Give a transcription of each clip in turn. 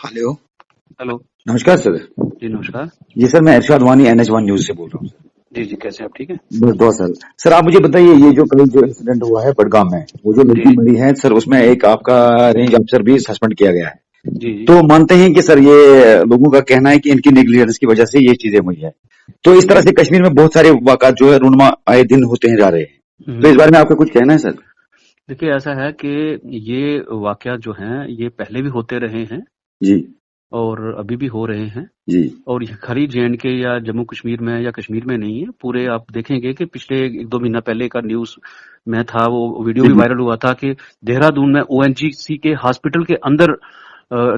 Hello. Hello. नमस्कार sir. जी नमस्कार। जी sir, मैं इरशाद वानी NH1 न्यूज से बोल रहा हूँ सर। जी जी, कैसे हैं आप? ठीक है। बस दुआ सर। सर आप मुझे बताइए, ये जो कल जो इंसिडेंट हुआ है बडगाम में, वो जो जी लड़की जी मरी है सर, उसमें एक आपका रेंज अफसर भी सस्पेंड किया गया है। जी जी। तो मानते हैं कि सर ये लोगों का कहना है कि इनकी नेग्लिजेंस की वजह से ये चीजें हुई है। तो इस तरह से कश्मीर में बहुत सारे वाकयात जो है रूनमा आए दिन होते हैं जा रहे हैं। तो इस बारे में आपका कुछ कहना है सर? देखिए, ऐसा है कि ये वाकया जो हैं ये पहले भी होते रहे हैं जी और अभी भी हो रहे हैं। जी और ये खाली JNK या जम्मू कश्मीर में या कश्मीर में नहीं है, पूरे आप देखेंगे कि पिछले 1-2 महीना पहले का न्यूज में था, वो वीडियो जी भी जी वायरल हुआ था कि देहरादून में ONGC के हॉस्पिटल के अंदर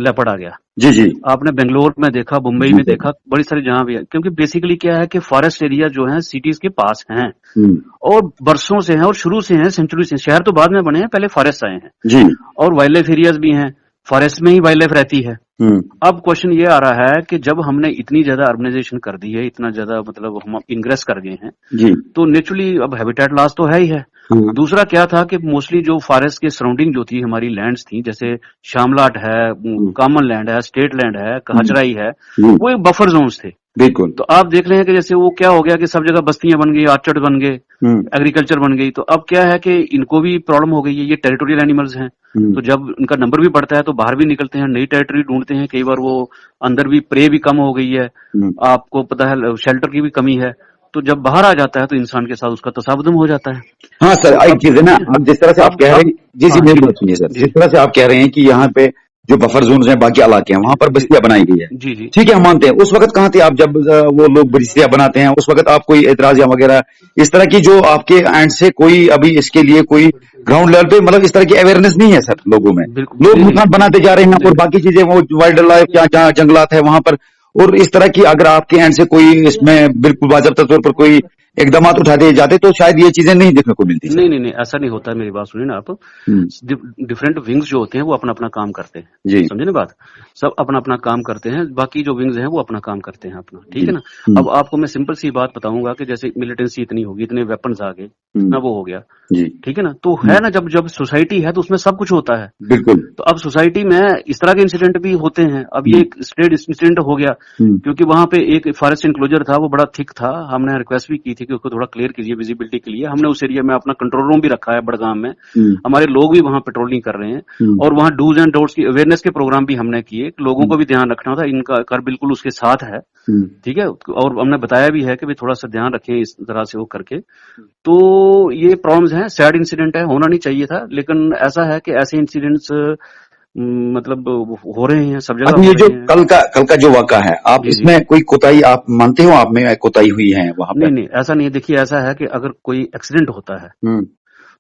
लेपर्ड आ गया। जी जी आपने बेंगलोर में देखा, मुंबई जी में सर। देखा, बड़ी सारी जगह भी है, क्योंकि बेसिकली क्या है कि फॉरेस्ट एरिया जो है सिटीज के पास हैं हम्म, और बरसों से हैं और शुरू से हैं, सेंचुरी से। शहर तो बाद में बने हैं, पहले फॉरेस्ट आए हैं जी और वाइल्ड लाइफ एरियाज भी हैं, फॉरेस्ट में ही वाइल्ड लाइफ रहती है। हम्म, अब क्वेश्चन ये आ रहा है कि जब हमने इतनी ज्यादा अर्बनाइजेशन कर दी है, इतना ज्यादा मतलब हम इंग्रेस कर गए हैं, जी तो नेचुरली अब हैबिटेट लॉस तो है ही है। हाँ दूसरा क्या था कि मोस्टली जो फॉरेस्ट के सराउंडिंग जो थी हमारी लैंड्स थी, जैसे शामलाट है, कॉमन लैंड है, स्टेट लैंड है, कहचराई है, जी वो एक बफर जोन्स थे। बिल्कुल। तो आप देख रहे हैं कि जैसे वो क्या हो गया कि सब जगह बस्तियां बन गई, ऑर्चर्ड बन गए, हम्म एग्रीकल्चर बन गई। तो अब क्या है कि इनको भी प्रॉब्लम हो गई है, ये टेरिटोरियल एनिमल्स हैं। हम्म तो जब इनका नंबर भी बढ़ता है तो बाहर भी निकलते हैं, नई टेरिटरी ढूंढते हैं, कई बार वो अंदर भी प्रे भी कम हो गई है, हम्म। आपको पता है शेल्टर की भी कमी है। तो जब बाहर आ जाता है तो इंसान के साथ उसका तसाबुदुम हो जाता है। हाँ सर, तो एक अब चीज है ना, अब जिस तरह से आप कह रहे अब हैं, जी जी हाँ मेरी जी बात सुनिए सर, जी जिस तरह से आप कह रहे हैं कि यहाँ पे जो बफर जोन है, बाकी इलाके हैं, जी वहां पर जी बस्तियां बनाई गई है। जी जी। ठीक है, हम मानते हैं। उस वक्त कहाँ थे आप जब वो लोग बस्तियां बनाते हैं? उस वक्त आप कोई एतराज या वगैरह इस तरह की जो आपके एंड से कोई अभी इसके लिए कोई ग्राउंड लेवल पे मतलब इस तरह की अवेयरनेस नहीं है सर लोगों में? बिल्कुल लोग नहीं नहीं मकान बनाते जा रहे हैं और नहीं बाकी चीजें वो वाइल्ड लाइफ या जहाँ जंगलात है वहां पर, और इस तरह की अगर आपके एंड से कोई इसमें बिल्कुल बाज़ाब्ता तौर पर कोई इकदामात उठा दिए जाते तो शायद ये चीजें नहीं देखने को मिलती सर। नहीं नहीं नहीं, ऐसा नहीं होता है। मेरी बात सुनिए ना आप। हम्म, डिफरेंट विंग्स जो होते हैं वो अपना अपना काम करते हैं, जी समझे ना बात। सब अपना अपना काम करते हैं, बाकी जो विंग्स हैं वो अपना काम करते हैं अपना, ठीक जी है ना। अब आपको मैं सिंपल सी बात बताऊंगा कि जैसे मिलिटेंसी इतनी होगी, इतने वेपन्स आ गए, हम्म, इतना वो हो गया, जी ठीक है ना। तो है हम्म, ना, जब जब सोसाइटी है तो उसमें सब कुछ होता है। बिल्कुल। तो अब सोसाइटी में इस तरह के इंसिडेंट भी होते हैं। अब ये हम्म, एक स्टेट इंसिडेंट हो गया, हम्म, क्योंकि वहां पे एक फॉरेस्ट इंक्लोजर था, वो बड़ा थिक था। हमने रिक्वेस्ट भी की थी कि उसको थोड़ा क्लियर कीजिए विजिबिलिटी के लिए। हमने उस एरिया में अपना कंट्रोल रूम भी रखा है बड़गाम में, हम्म, हमारे लोग भी वहां पेट्रोलिंग कर रहे हैं हम्म, और वहां डूज एंड डोंट्स की अवेयरनेस के प्रोग्राम भी हमने किए। लोगों को भी ध्यान रखना था, इनका कर बिल्कुल उसके साथ है, हम्म, ठीक है। और हमने बताया भी है कि भाई थोड़ा सा ध्यान रखें इस तरह से वो करके। तो ये प्रॉब्लम्स हैं, सैड इंसिडेंट है, होना नहीं चाहिए था, लेकिन ऐसा है कि ऐसे इंसिडेंट्स मतलब हो रहे हैं, सब अब जगह ये हो जो रहे हैं। कल का जो वाक़ा है, आप जी जी। इसमें कोई कोताही आप मानते हो, आप में कोताही हुई है वहां नहीं पर? नहीं, ऐसा नहीं है। देखिए, ऐसा है कि अगर कोई एक्सीडेंट होता है हम्म,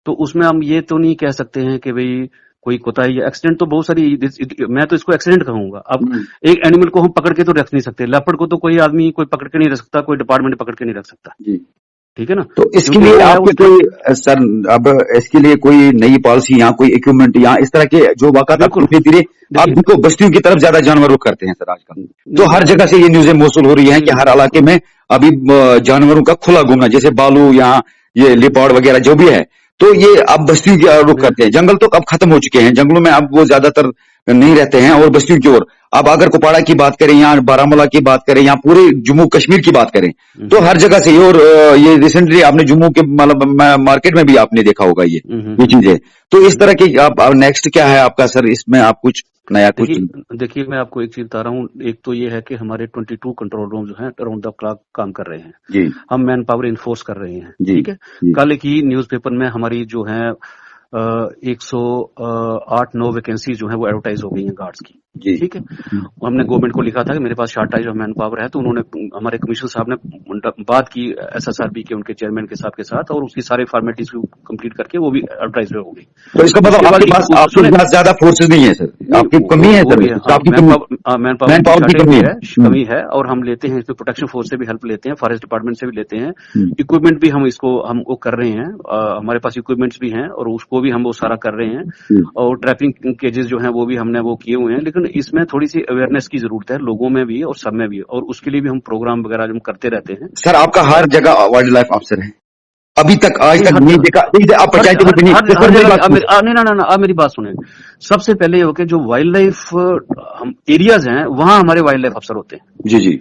तो उसमें हम ये तो नहीं कह सकते हैं कि भाई कोई कोताही। एक्सीडेंट तो बहुत सारी, मैं तो इसको एक्सीडेंट कहूंगा। अब हम्म, एक एनिमल को हम पकड़ के तो रख नहीं सकते, लेपर्ड को तो कोई आदमी कोई पकड़ के नहीं रख सकता, कोई डिपार्टमेंट पकड़ के नहीं रख सकता, जी। ठीक है ना। तो इसके क्योंकि लिए वो है आपके उसका। कोई सर, अब इसके लिए कोई नई पॉलिसी या कोई इक्विपमेंट या इस तरह के जो वाक़ात आप बिल्कुल। धीरे धीरे आप देखिए, देखो बस्तियों की तरफ ज्यादा जानवर रुख करते हैं सर आजकल। तो नहीं हर देखिए, जगह से ये न्यूज़ें मौसूल हो रही हैं नहीं कि नहीं हर इलाके बिल्कुल। में अभी जानवरों का खुला घूमना, जैसे बालू या ये लिपाड़ वगैरह जो भी है, तो ये अब बस्तियों की रुख नहीं करते हैं। जंगल तो अब खत्म हो चुके हैं, जंगलों में अब वो ज्यादातर नहीं रहते हैं और बस्तियों की ओर। अब अगर कुपवाड़ा की बात करें या बारामूला की बात करें या पूरे जम्मू कश्मीर की बात करें, तो हर जगह से ये। और ये रिसेंटली आपने जम्मू के मतलब मार्केट में भी आपने देखा होगा ये चीजें। तो इस तरह की आप नेक्स्ट क्या है आपका सर, इसमें आप कुछ नया कुछ? देखिए देखिए, मैं आपको एक चीज बता रहा हूँ। एक तो ये है कि हमारे 22 कंट्रोल रूम जो हैं अराउंड द क्लॉक काम कर रहे हैं, जी हम मैन पावर इन्फोर्स कर रहे हैं, जी ठीक है। जी कल की न्यूज़पेपर में हमारी जो है 108-9 वैकेंसी जो है वो एडवर्टाइज हो गई हैं गार्ड्स की, जी ठीक है। हमने गवर्नमेंट को लिखा था कि मेरे पास शॉर्टेज ऑफ मैन पावर है, तो उन्होंने, हमारे कमिश्नर साहब ने बात की SSRB के उनके चेयरमैन के साथ और उसकी सारे फॉर्मेलिटीज को कंप्लीट करके वो भी एडवर्टाइज हो गई। तो इसका मतलब उसके बाद आपके सुने, पास ज्यादा फोर्सेज नहीं है सर? नहीं आपकी कमी है वो सर? भी है, हाँ। आपकी मैन कमी, पावर, मैन पावर मैन की पावर की शॉर्टेज कमी भी है। है, कमी है। और हम लेते हैं इसमें प्रोटेक्शन फोर्स से भी हेल्प लेते हैं, फॉरेस्ट डिपार्टमेंट से भी लेते हैं, हम्म, इक्विपमेंट भी हम इसको हम वो कर रहे हैं। हमारे पास इक्विपमेंट्स भी हैं और उसको भी हम वो सारा कर रहे हैं। हम्म। और ट्रैपिंग केजेस जो हैं वो भी हमने वो किए हुए हैं, लेकिन इसमें थोड़ी सी अवेयरनेस की जरूरत है लोगों में भी और सब में भी, और उसके लिए भी हम प्रोग्राम वगैरह जो हम करते रहते हैं। सर आपका हर जगह वाइल्ड लाइफ अफसर है? अभी तक आज तक नहीं देखा, आप पंचायती में भी नहीं। आप मेरी बात सुने। सबसे पहले हो कि जो वाइल्ड लाइफ एरियाज हैं वहां हमारे वाइल्ड लाइफ अफसर होते हैं। जी जी।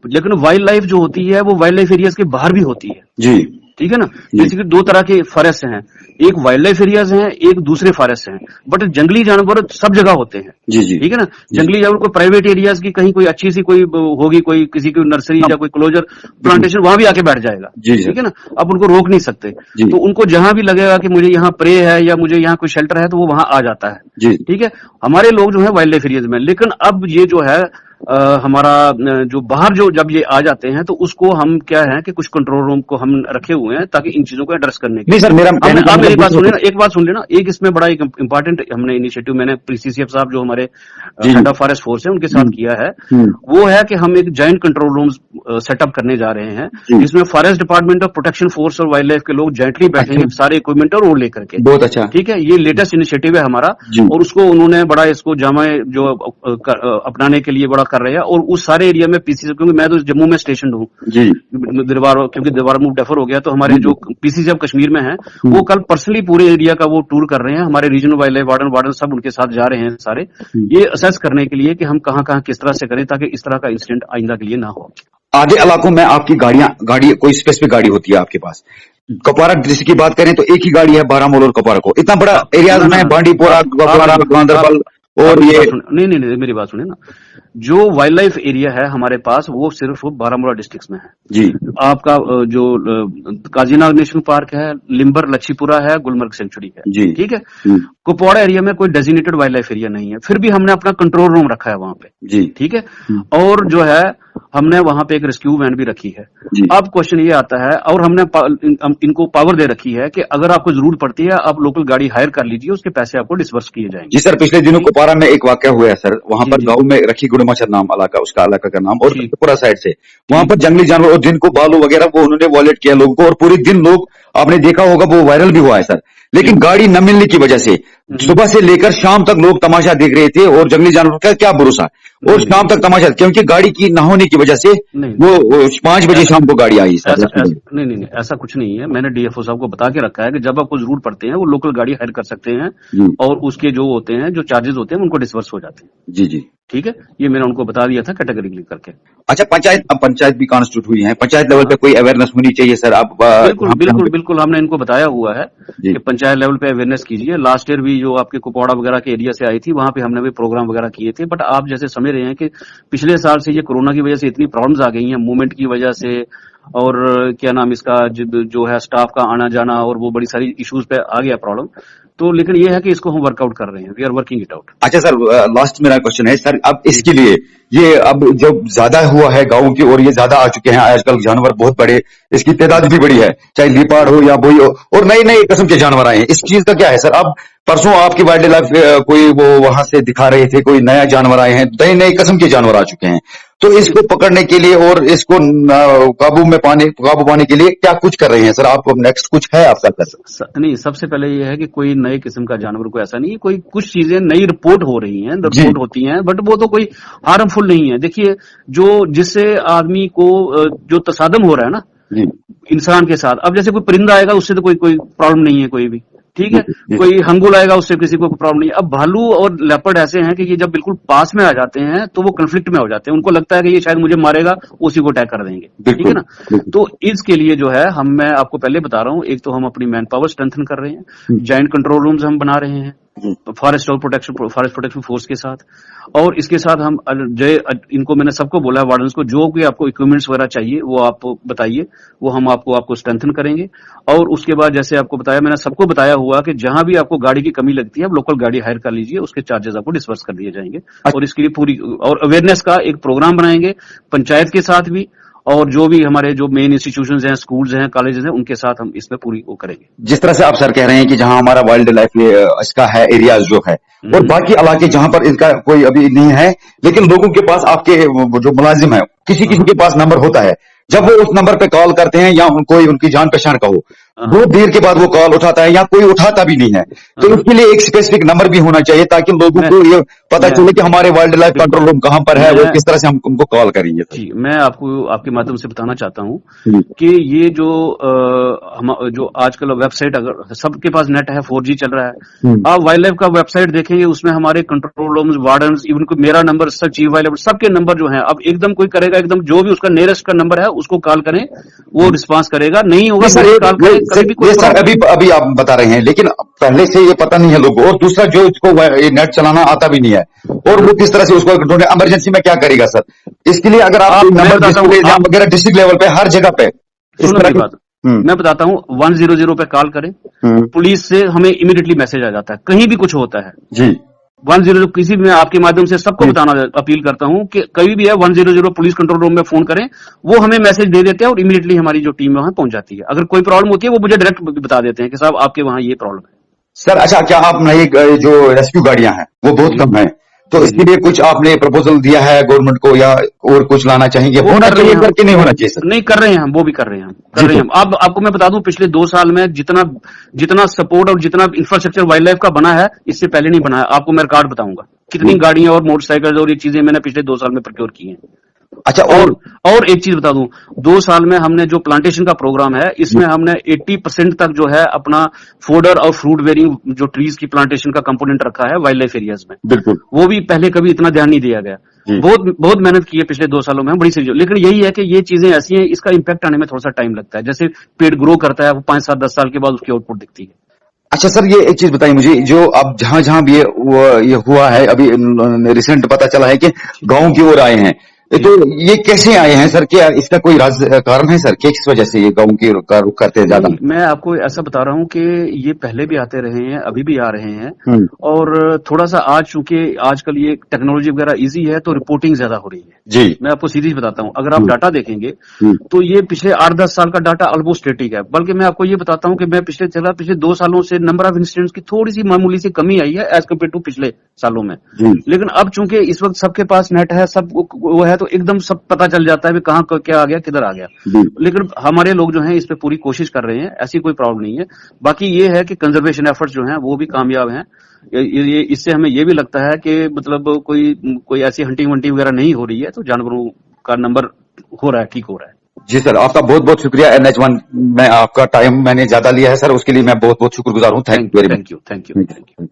लेकिन वाइल्ड लाइफ जो होती है वो वाइल्ड लाइफ एरियाज के बाहर भी होती है। जी ठीक है ना। जैसे कि दो तरह के फॉरेस्ट हैं, एक वाइल्ड लाइफ एरियाज हैं, एक दूसरे फॉरेस्ट हैं। बट जंगली जानवर सब जगह होते हैं। जी जी। ठीक है ना। जंगली जानवर को प्राइवेट एरियाज की कहीं कोई अच्छी सी कोई होगी, कोई किसी की नर्सरी या कोई क्लोजर प्लांटेशन, वहां भी आके बैठ जाएगा। ठीक है ना। आप उनको रोक नहीं सकते। तो उनको जहां भी लगेगा कि मुझे यहाँ प्रे है या मुझे यहाँ कोई शेल्टर है तो वो वहां आ जाता है। ठीक है। हमारे लोग जो है वाइल्ड लाइफ एरियाज में, लेकिन अब ये जो है हमारा जो बाहर जो जब ये आ जाते हैं तो उसको हम क्या है कि कुछ कंट्रोल रूम को हम रखे हुए हैं ताकि इन चीजों को एड्रेस करने के लिए। सर मेरा आप मेरी बात सुनिए ना, एक बात सुन लेना। एक इसमें बड़ा एक इंपॉर्टेंट हमने इनिशिएटिव मैंने पीसीसीएफ साहब जो हमारे हेड ऑफ फॉरेस्ट फोर्स है उनके साथ किया है, वो है कि हम एक जॉइंट कंट्रोल रूम सेटअप करने जा रहे हैं जिसमें forest department of protection force और वाइल्ड लाइफ के लोग जॉइंटली बैठेंगे, सारे इक्विपमेंट और वो लेकर के। बहुत अच्छा। ठीक है। ये लेटेस्ट इनिशिएटिव है हमारा और उसको उन्होंने बड़ा इसको जामा जो अपनाने के लिए बड़ा कर रहे हैं। और उस सारे एरिया में पीसीसीएफ, क्योंकि मैं तो जम्मू में स्टेशन हूँ क्योंकि दरबार मूव डेफर हो गया, तो हमारे जो पीसीसीएफ कश्मीर में है वो कल पर्सनली पूरे एरिया का वो टूर कर रहे हैं। हमारे रीजनल वाइल्ड लाइफ वार्डन सब उनके साथ जा रहे हैं सारे, ये असेस करने के लिए कि हम कहाँ कहाँ किस तरह से करें ताकि इस तरह का इंसिडेंट आइंदा के लिए ना हो। आगे इलाकों में आपकी गाड़ी कोई स्पेसिफिक गाड़ी होती है आपके पास? कुपवाड़ा डिस्ट्रिक्ट की बात करें तो एक ही गाड़ी है बारामूला और कुपवाड़ा को, इतना बड़ा एरिया में बांडीपोरा, कुपवाड़ा, गांधरबल और ये नहीं मेरी बात सुने ना। जो वाइल्ड लाइफ एरिया है हमारे पास वो सिर्फ बारामूला डिस्ट्रिक्ट में है। जी। आपका जो काजीनाग नेशनल पार्क है, लिम्बर लच्छीपुरा है, गुलमर्ग सेंचुरी है। जी। ठीक है। कुपवाड़ा एरिया में कोई डेजिग्नेटेड वाइल्ड लाइफ एरिया नहीं है, फिर भी हमने अपना कंट्रोल रूम रखा है वहां पे। जी। ठीक है। और जो है हमने वहां पे एक रेस्क्यू वैन भी रखी है। अब क्वेश्चन ये आता है, और हमने इनको पावर दे रखी है कि अगर आपको जरूरत पड़ती है आप लोकल गाड़ी हायर कर लीजिए, उसके पैसे आपको डिस्बर्स किए जाएंगे। जी सर, पिछले दिनों कुपवाड़ा में एक वाकया हुआ है सर, वहां पर गांव में रखी गुड़माचर नाम इलाका, उसका इलाका का नाम, और पूरा साइड से वहां पर जंगली जानवर और दिन को बालू वगैरह वो उन्होंने वॉलेट किया लोगों को, और पूरे दिन लोग, आपने देखा होगा वो वायरल भी हुआ है सर। लेकिन गाड़ी न मिलने की वजह से सुबह से लेकर शाम तक लोग तमाशा देख रहे थे, और जंगली जानवर का क्या भरोसा, और शाम तक तमाशा, क्योंकि गाड़ी की न होने की वजह से वो 5 बजे शाम को गाड़ी आई सर। नहीं ऐसा कुछ नहीं है। मैंने डीएफओ साहब को बता के रखा है कि जब आपको जरूरत पड़ते हैं वो लोकल गाड़ी हायर कर सकते हैं और उसके जो होते हैं जो चार्जेस होते हैं उनको डिस्बर्स हो जाते हैं। जी जी। ठीक है। ये मैंने उनको बता दिया था कैटेगरी करके। अच्छा, पंचायत भी कॉन्स्टिट्यूट हुई है, पंचायत लेवल पे कोई अवेयरनेस होनी चाहिए सर। आप बिल्कुल हमने इनको बताया हुआ है कि पंचायत लेवल पे अवेयरनेस कीजिए। लास्ट ईयर भी जो आपके कुपवाड़ा वगैरह के एरिया से आई थी वहां पे हमने भी प्रोग्राम वगैरह किए थे। बट आप जैसे समझ रहे हैं कि पिछले साल से ये कोरोना की वजह से इतनी प्रॉब्लम्स आ गई हैं, मूवमेंट की वजह से, और क्या नाम इसका जो है स्टाफ का आना जाना, और वो बड़ी सारी इश्यूज पे आ गया प्रॉब्लम। तो लेकिन ये है कि इसको हम वर्कआउट कर रहे हैं, we are working it out. अच्छा सर, लास्ट मेरा क्वेश्चन है सर, अब इसके लिए ये अब जब ज्यादा हुआ है गाँव की, और ये ज्यादा आ चुके हैं आजकल, जानवर बहुत बड़े, इसकी तादाद भी बड़ी है, चाहे लिपाड़ हो या बोई हो, और नए नए किस्म के जानवर आए हैं, इस चीज का क्या है सर? अब परसों आपकी वाइल्ड लाइफ कोई वो वहां से दिखा रहे थे, कोई नया जानवर आए हैं, नए नए किस्म के जानवर आ चुके हैं, तो इसको पकड़ने के लिए और इसको काबू पाने के लिए क्या कुछ कर रहे हैं सर? आपको नेक्स्ट कुछ है आपका सर? नहीं, सबसे पहले ये है कि कोई नए किस्म का जानवर को ऐसा नहीं है, कोई कुछ चीजें नई रिपोर्ट हो रही हैं, रिपोर्ट होती हैं, बट वो तो कोई हार्मफुल नहीं है। देखिए, जो जिससे आदमी को जो तसादम हो रहा है ना इंसान के साथ, अब जैसे कोई परिंदा आएगा उससे तो कोई प्रॉब्लम नहीं है कोई भी। ठीक है। कोई हंगुल आएगा उससे किसी को प्रॉब्लम नहीं है। अब भालू और लेपर्ड ऐसे हैं कि ये जब बिल्कुल पास में आ जाते हैं तो वो कंफ्लिक्ट में हो जाते हैं, उनको लगता है कि ये शायद मुझे मारेगा, उसी को अटैक कर देंगे। ठीक है ना। तो इसके लिए जो है मैं आपको पहले बता रहा हूँ, एक तो हम अपनी मैन पावर स्ट्रेंथन कर रहे हैं, जॉइंट कंट्रोल रूम्स हम बना रहे हैं फॉरेस्ट प्रोटेक्शन फोर्स के साथ, और इसके साथ हम इनको मैंने सबको बोला है वार्डन्स को, जो भी आपको इक्विपमेंट्स वगैरह चाहिए वो आप बताइए, वो हम आपको स्ट्रेंथन करेंगे। और उसके बाद जैसे आपको बताया, मैंने सबको बताया हुआ कि जहां भी आपको गाड़ी की कमी लगती है आप लोकल गाड़ी हायर कर लीजिए, उसके चार्जेस आपको डिस्बर्स कर दिए जाएंगे। और इसके लिए पूरी और अवेयरनेस का एक प्रोग्राम बनाएंगे पंचायत के साथ भी, और जो भी हमारे जो मेन इंस्टीट्यूशंस हैं, स्कूल्स हैं, कॉलेजेस हैं, उनके साथ हम इसमें पूरी वो करेंगे। जिस तरह से आप सर कह रहे हैं कि जहां हमारा वाइल्ड लाइफ इसका है एरियाज जो है, और बाकी इलाके जहां पर इनका कोई अभी नहीं है, लेकिन लोगों के पास, आपके जो मुलाजिम है, किसी के पास नंबर होता है, जब वो उस नंबर पे कॉल करते हैं या कोई उनकी जान पहचान का हो, बहुत देर के बाद वो कॉल उठाता है या कोई उठाता भी नहीं है, तो इसके लिए एक स्पेसिफिक नंबर भी होना चाहिए ताकि लोगों को ये पता चले कि हमारे वाइल्ड लाइफ कंट्रोल रूम कहाँ पर है, वो किस तरह से हम उनको कॉल करेंगे। जी, मैं आपको आपके माध्यम से बताना चाहता हूँ कि ये जो आजकल वेबसाइट, अगर सबके पास नेट है, 4G चल रहा है, आप वाइल्ड लाइफ का वेबसाइट देखेंगे, उसमें हमारे कंट्रोल रूम, वार्डन, इवन को मेरा नंबर, चीफ वाइल्ड लाइफ, सबके नंबर जो है, अब एकदम कोई करेगा, एकदम जो भी उसका नियरेस्ट का नंबर है उसको कॉल करें, वो रिस्पांस करेगा, नहीं होगा सर कॉल करें। सर अभी आप बता रहे हैं, लेकिन पहले से ये पता नहीं है लोगों को, और दूसरा जो इसको नेट चलाना आता भी नहीं है, और वो किस तरह से उसको इमरजेंसी में क्या करेगा सर? इसके लिए अगर आप नंबर वगैरह डिस्ट्रिक्ट लेवल पे हर जगह पे इस तरह की बात मैं बताता हूँ, 100 पे कॉल करें, पुलिस से हमें इमीडिएटली मैसेज आ जाता है, कहीं भी कुछ होता है जी। 100 किसी भी, मैं आपके माध्यम से सबको बताना अपील करता हूँ कि कहीं भी है 100 पुलिस कंट्रोल रूम में फोन करें, वो हमें मैसेज दे देते हैं और इमीडिएटली हमारी जो टीम वहां पहुंच जाती है। अगर कोई प्रॉब्लम होती है वो मुझे डायरेक्ट बता देते हैं कि साहब आपके वहां ये प्रॉब्लम है। सर अच्छा, क्या आप नई जो रेस्क्यू गाड़ियां हैं वो बहुत कम है, तो इसके लिए कुछ आपने प्रपोजल दिया है गवर्नमेंट को, या और कुछ लाना चाहेंगे? होना चाहिए करके नहीं होना चाहिए सर? नहीं, कर रहे हैं हम, वो भी कर रहे हैं हम। अब आपको मैं बता दूं, पिछले 2 साल में जितना सपोर्ट और जितना इंफ्रास्ट्रक्चर वाइल्ड लाइफ का बना है, इससे पहले नहीं बना है। आपको मैं रिकॉर्ड बताऊंगा कितनी गाड़ियां और मोटरसाइकिल और ये चीजें मैंने पिछले 2 साल में प्रोक्योर की हैं। अच्छा, और एक चीज बता दूं, 2 साल में हमने जो प्लांटेशन का प्रोग्राम है, इसमें हमने 80% तक जो है अपना फोडर और फ्रूट बेरिंग जो ट्रीज की प्लांटेशन का कंपोनेंट रखा है वाइल्ड लाइफ एरियाज में। बिल्कुल, वो भी पहले कभी इतना ध्यान नहीं दिया गया। बहुत मेहनत की है पिछले 2 सालों में, बड़ी सी। लेकिन यही है कि ये चीजें ऐसी हैं, इसका इम्पैक्ट आने में थोड़ा सा टाइम लगता है। जैसे पेड़ ग्रो करता है, वो 5, 7, 10 साल के बाद उसकी आउटपुट दिखती है। अच्छा सर, ये एक चीज बताइए मुझे, जो अब जहां भी ये हुआ है, अभी रिसेंट पता चला है कि गांव की ओर आए हैं, तो ये कैसे आए हैं सर? क्या इसका कोई कारण है सर, किस वजह से ये गांव की का रुख करते हैं ज्यादा? मैं आपको ऐसा बता रहा हूँ कि ये पहले भी आते रहे हैं, अभी भी आ रहे हैं, और थोड़ा सा आज चूंकि आजकल ये टेक्नोलॉजी वगैरह इजी है, तो रिपोर्टिंग ज्यादा हो रही है जी। मैं आपको सीधी बताता हूँ, अगर आप डाटा देखेंगे तो ये पिछले 8-10 साल का डाटा ऑलमोस्ट स्टेटिक है। बल्कि मैं आपको ये बताता हूँ कि मैं पिछले 2 सालों से नंबर ऑफ इंसिडेंट्स की थोड़ी सी मामूली सी कमी आई है एज कम्पेयर टू पिछले सालों में। लेकिन अब चूंकि इस वक्त सबके पास नेट है, सब वो है, तो एकदम सब पता चल जाता है कि कहाँ क्या आ गया, किधर आ गया। लेकिन हमारे लोग जो हैं इस पे पूरी कोशिश कर रहे हैं, ऐसी कोई प्रॉब्लम नहीं है। बाकी ये है कि कंजर्वेशन एफर्ट्स जो हैं वो भी कामयाब हैं। इससे हमें ये भी लगता है कि मतलब कोई ऐसी हंटिंग वंटिंग वगैरह नहीं हो रही है, तो जानवरों का नंबर हो रहा है, ठीक हो रहा है। जी सर, आपका बहुत बहुत शुक्रिया। NH1 में आपका टाइम मैंने ज्यादा लिया है सर, उसके लिए मैं बहुत बहुत शुक्रगुजार हूँ। Thank you very much. Thank you.